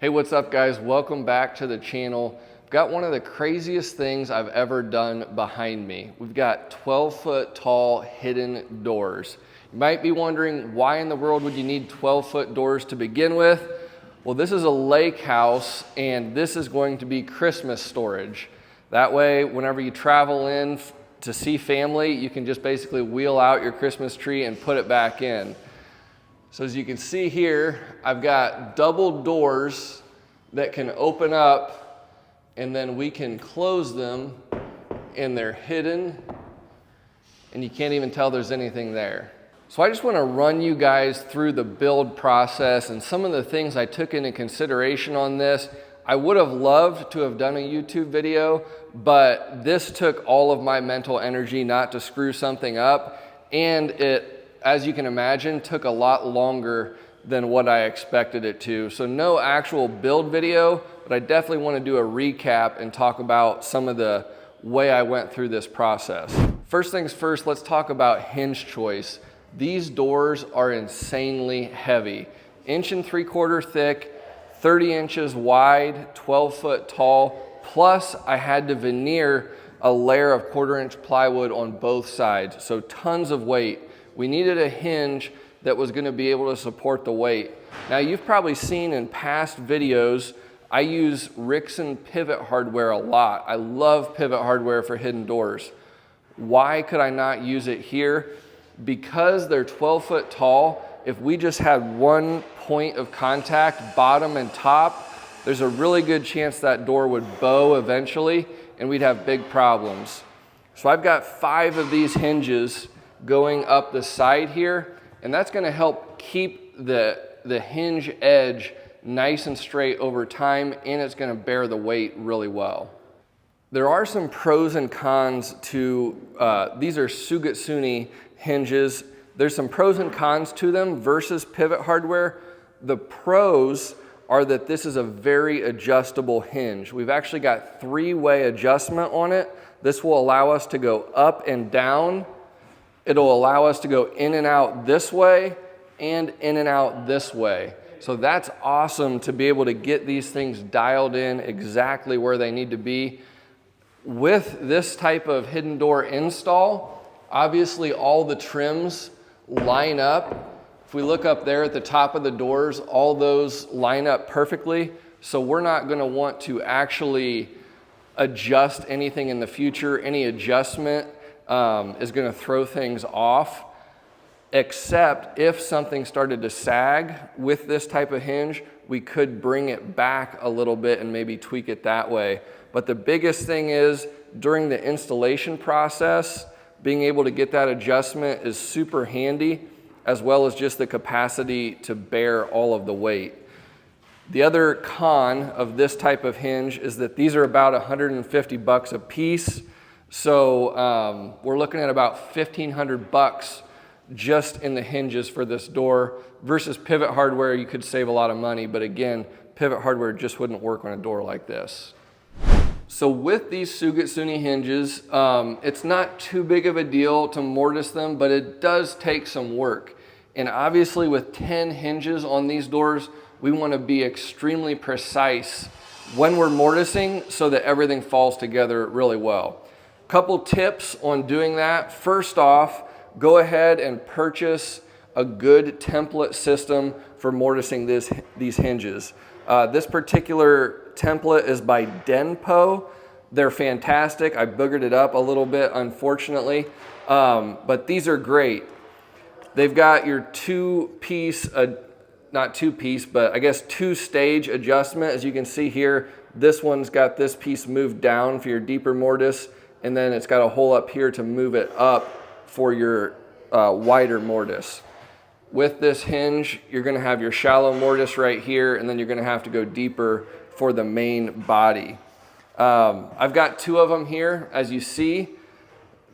Hey, what's up guys? Welcome back to the channel. I've got one of the craziest things I've ever done behind me. We've got 12-foot tall hidden doors. You might be wondering, why in the world would you need 12-foot doors to begin with? Well, this is a lake house and this is going to be Christmas storage. That way, whenever you travel in to see family, you can just basically wheel out your Christmas tree and put it back in. So as you can see here, I've got double doors that can open up and then we can close them and they're hidden and you can't even tell there's anything there. So I just want to run you guys through the build process and some of the things I took into consideration on this. I would have loved to have done a YouTube video, but this took all of my mental energy not to screw something up, and it, as you can imagine, took a lot longer than what I expected it to. So no actual build video, but I definitely want to do a recap and talk about some of the way I went through this process. First things first, let's talk about hinge choice. These doors are insanely heavy. 1.75 inches thick, 30 inches wide, 12 foot tall, plus I had to veneer a layer of 1/4 inch plywood on both sides, so tons of weight. We needed a hinge that was going to be able to support the weight. Now you've probably seen in past videos, I use Rixson pivot hardware a lot. I love pivot hardware for hidden doors. Why could I not use it here? Because they're 12 foot tall, if we just had one point of contact, bottom and top, there's a really good chance that door would bow eventually and we'd have big problems. So I've got 5 of these hinges going up the side here, and that's going to help keep the hinge edge nice and straight over time, and it's going to bear the weight really well. There are some pros and cons to, these are Sugatsune hinges. There's some pros and cons to them versus pivot hardware. The pros are that this is a very adjustable hinge. We've actually got 3-way adjustment on it. This will allow us to go up and down. It'll allow us to go in and out this way and in and out this way. So that's awesome to be able to get these things dialed in exactly where they need to be. With this type of hidden door install, obviously all the trims line up. If we look up there at the top of the doors, all those line up perfectly. So we're not going to want to actually adjust anything in the future. Any adjustment is going to throw things off, except if something started to sag with this type of hinge, we could bring it back a little bit and maybe tweak it that way. But the biggest thing is during the installation process, being able to get that adjustment is super handy, as well as just the capacity to bear all of the weight. The other con of this type of hinge is that these are about 150 bucks a piece. So we're looking at about 1,500 bucks just in the hinges for this door versus pivot hardware. You could save a lot of money, but again, pivot hardware just wouldn't work on a door like this. So with these Sugatsune hinges, it's not too big of a deal to mortise them, but it does take some work. And obviously with 10 hinges on these doors, we want to be extremely precise when we're mortising so that everything falls together really well. Couple tips on doing that. First off, go ahead and purchase a good template system for mortising these hinges. This particular template is by Denpo. They're fantastic. I boogered it up a little bit, unfortunately, but these are great. They've got your two-piece, not two-piece, but I guess two-stage adjustment. As you can see here, this one's got this piece moved down for your deeper mortise, and then it's got a hole up here to move it up for your wider mortise. With this hinge, you're going to have your shallow mortise right here, and then you're going to have to go deeper for the main body. I've got 2 of them here. As you see,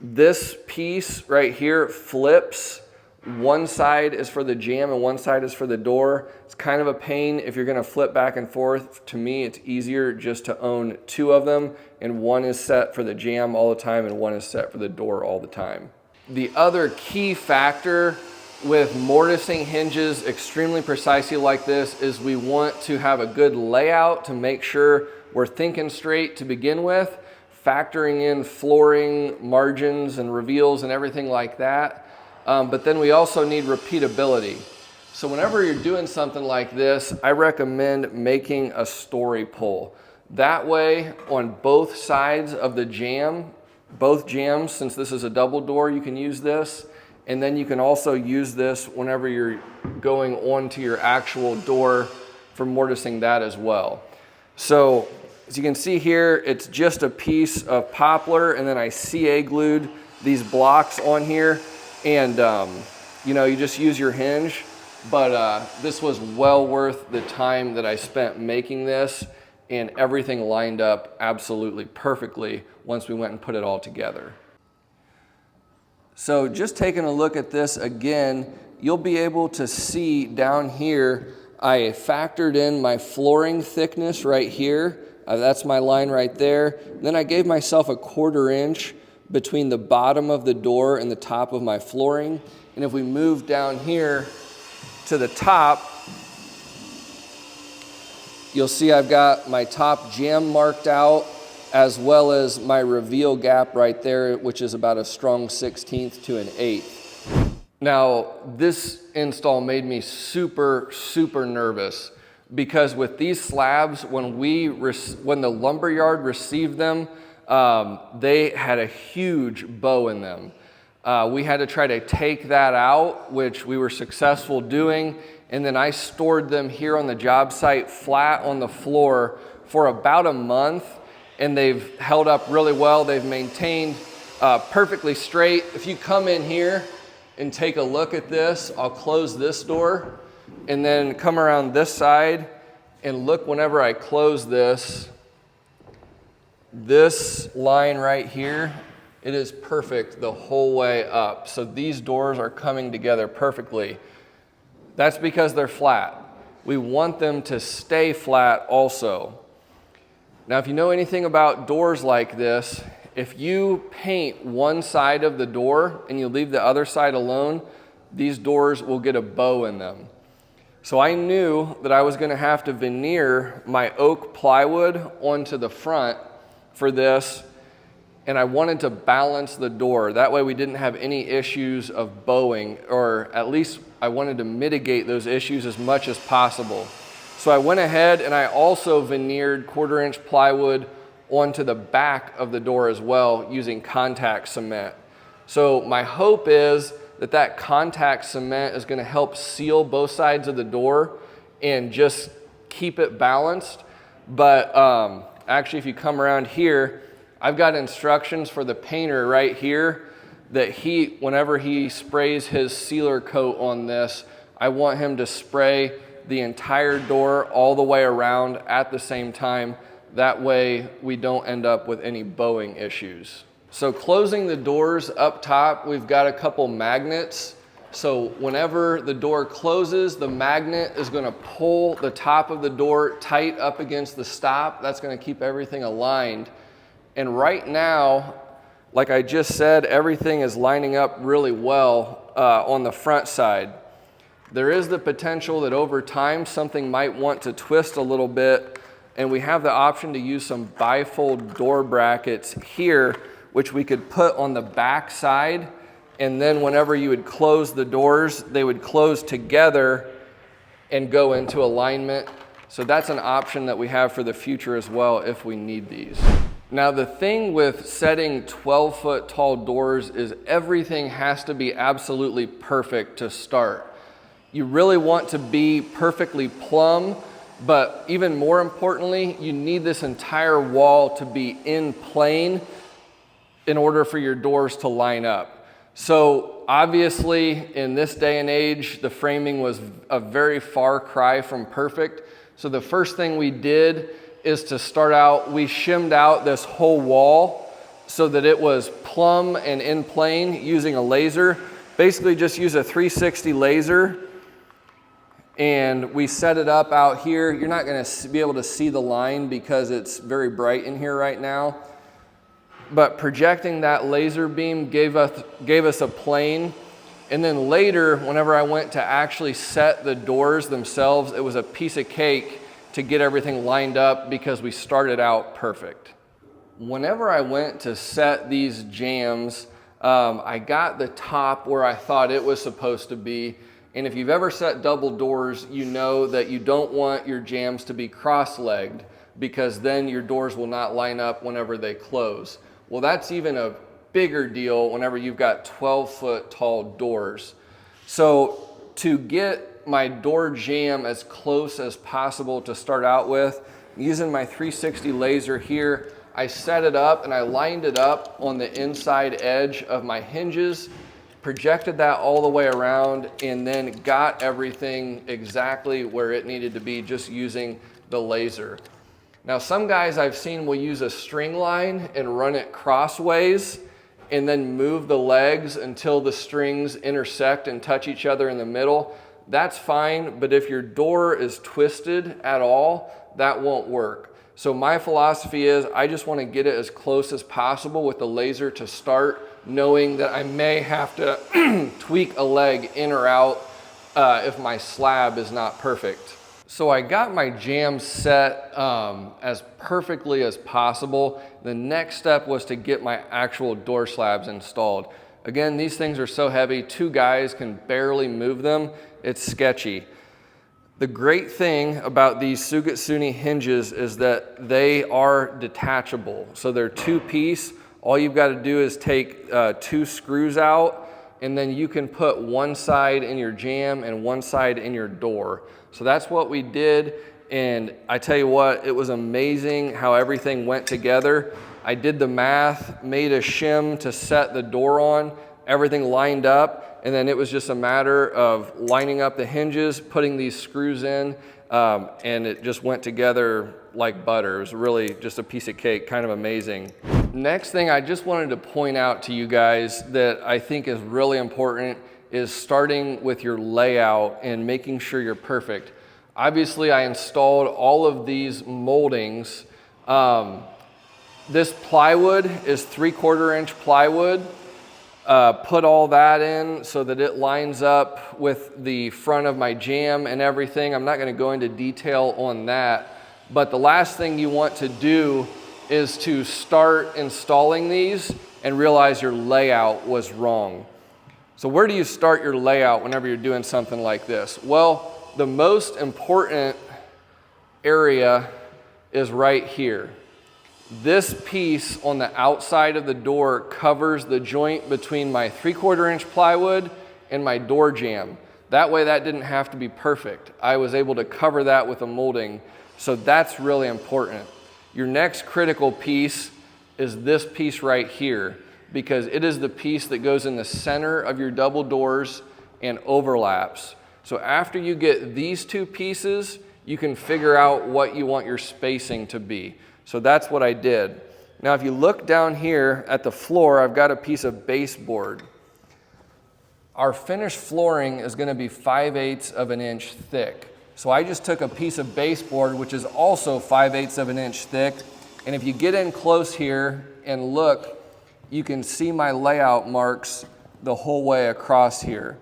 this piece right here flips. One side is for the jamb and one side is for the door. It's kind of a pain if you're going to flip back and forth. To me, it's easier just to own 2 of them, and one is set for the jamb all the time and one is set for the door all the time. The other key factor with mortising hinges extremely precisely like this is we want to have a good layout to make sure we're thinking straight to begin with, factoring in flooring, margins, and reveals and everything like that. But then we also need repeatability. So whenever you're doing something like this, I recommend making a story pull. That way, on both sides of the jamb, both jambs, since this is a double door, you can use this. And then you can also use this whenever you're going onto your actual door for mortising that as well. So as you can see here, it's just a piece of poplar, and then I CA glued these blocks on here. And you know, you just use your hinge. But this was well worth the time that I spent making this, and everything lined up absolutely perfectly once we went and put it all together. So just taking a look at this again, you'll be able to see down here, I factored in my flooring thickness right here. That's my line right there. Then I gave myself a 1/4 inch between the bottom of the door and the top of my flooring. And if we move down here to the top, you'll see I've got my top jamb marked out, as well as my reveal gap right there, which is about a strong 1/16 to an 1/8. Now, this install made me super, super nervous because with these slabs, when the lumberyard received them, they had a huge bow in them. We had to try to take that out, which we were successful doing, and then I stored them here on the job site flat on the floor for about a month, and they've held up really well. They've maintained perfectly straight. If you come in here and take a look at this, I'll close this door and then come around this side and look whenever I close this line right here, it is perfect the whole way up. So these doors are coming together perfectly. That's because they're flat. We want them to stay flat also. Now, if you know anything about doors like this, if you paint one side of the door and you leave the other side alone, these doors will get a bow in them. So I knew that I was gonna have to veneer my oak plywood onto the front for this, and I wanted to balance the door. That way we didn't have any issues of bowing, or at least I wanted to mitigate those issues as much as possible. So I went ahead and I also veneered 1/4 inch plywood onto the back of the door as well using contact cement. So my hope is that that contact cement is going to help seal both sides of the door and just keep it balanced. But actually, if you come around here, I've got instructions for the painter right here that whenever he sprays his sealer coat on this, I want him to spray the entire door all the way around at the same time. That way we don't end up with any bowing issues. So closing the doors up top, we've got a couple magnets. So whenever the door closes, the magnet is gonna pull the top of the door tight up against the stop. That's gonna keep everything aligned. And right now, like I just said, everything is lining up really well on the front side. There is the potential that over time something might want to twist a little bit, and we have the option to use some bifold door brackets here, which we could put on the back side, and then whenever you would close the doors, they would close together and go into alignment. So that's an option that we have for the future as well if we need these. Now the thing with setting 12-foot tall doors is everything has to be absolutely perfect to start. You really want to be perfectly plumb, but even more importantly, you need this entire wall to be in plane in order for your doors to line up. So obviously in this day and age, the framing was a very far cry from perfect. So the first thing we did is to start out, we shimmed out this whole wall so that it was plumb and in plane using a laser. Basically just use a 360 laser, and we set it up out here. You're not gonna be able to see the line because it's very bright in here right now. But projecting that laser beam gave us a plane And then later, whenever I went to actually set the doors themselves, it was a piece of cake to get everything lined up because we started out perfect. Whenever I went to set these jambs, I got the top where I thought it was supposed to be. And if you've ever set double doors, you know that you don't want your jambs to be cross-legged because then your doors will not line up whenever they close. Well, that's even a bigger deal whenever you've got 12-foot tall doors. So to get my door jamb as close as possible to start out with, using my 360 laser here, I set it up and I lined it up on the inside edge of my hinges, projected that all the way around, and then got everything exactly where it needed to be just using the laser. Now, some guys I've seen will use a string line and run it crossways and then move the legs until the strings intersect and touch each other in the middle. That's fine, but if your door is twisted at all, that won't work. So my philosophy is I just want to get it as close as possible with the laser to start, knowing that I may have to tweak a leg in or out if my slab is not perfect. So I got my jamb set as perfectly as possible. The next step was to get my actual door slabs installed. Again, these things are so heavy, 2 guys can barely move them. It's sketchy. The great thing about these Sugatsune hinges is that they are detachable. So they're 2-piece. All you've got to do is take 2 screws out, and then you can put one side in your jamb and one side in your door. So that's what we did, and I tell you what, it was amazing how everything went together. I did the math, made a shim to set the door on, everything lined up, and then it was just a matter of lining up the hinges, putting these screws in, and it just went together like butter. It was really just a piece of cake, kind of amazing. Next thing I just wanted to point out to you guys that I think is really important is starting with your layout and making sure you're perfect. Obviously, I installed all of these moldings. This plywood is 3/4 inch plywood. Put all that in so that it lines up with the front of my jamb and everything. I'm not going to go into detail on that, but the last thing you want to do is to start installing these and realize your layout was wrong. So where do you start your layout whenever you're doing something like this? Well, the most important area is right here. This piece on the outside of the door covers the joint between my 3/4 inch plywood and my door jamb. That way that didn't have to be perfect. I was able to cover that with a molding, so that's really important. Your next critical piece is this piece right here, because it is the piece that goes in the center of your double doors and overlaps. So after you get these 2 pieces, you can figure out what you want your spacing to be. So that's what I did. Now, if you look down here at the floor, I've got a piece of baseboard. Our finished flooring is going to be 5/8 of an inch thick. So I just took a piece of baseboard, which is also 5/8 of an inch thick. And if you get in close here and look, you can see my layout marks the whole way across here.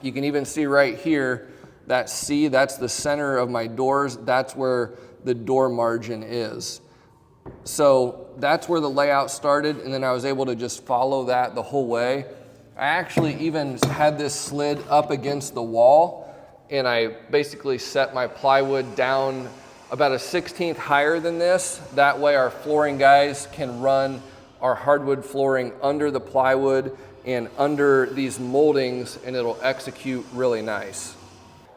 You can even see right here, that C, that's the center of my doors. That's where the door margin is. So that's where the layout started, and then I was able to just follow that the whole way. I actually even had this slid up against the wall, and I basically set my plywood down about a 1/16 higher than this. That way our flooring guys can run our hardwood flooring under the plywood and under these moldings, and it'll execute really nice.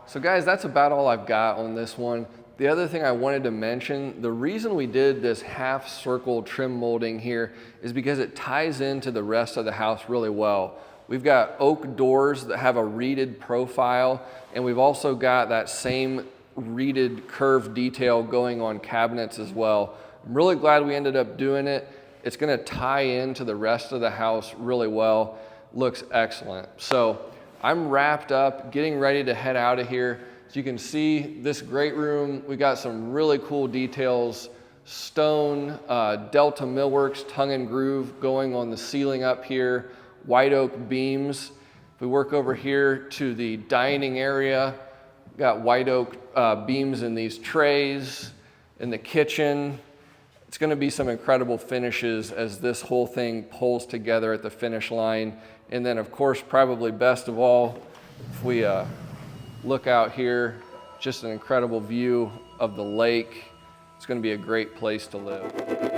So guys, that's about all I've got on this one. The other thing I wanted to mention, the reason we did this half circle trim molding here is because it ties into the rest of the house really well. We've got oak doors that have a reeded profile, and we've also got that same reeded curved detail going on cabinets as well. I'm really glad we ended up doing it. It's gonna tie into the rest of the house really well. Looks excellent. So I'm wrapped up, getting ready to head out of here. So you can see this great room. We got some really cool details. Stone, Delta Millworks tongue and groove going on the ceiling up here. White oak beams. If we work over here to the dining area, got white oak beams in these trays. In the kitchen, it's going to be some incredible finishes as this whole thing pulls together at the finish line. And then of course, probably best of all, if we look out here, just an incredible view of the lake. It's going to be a great place to live.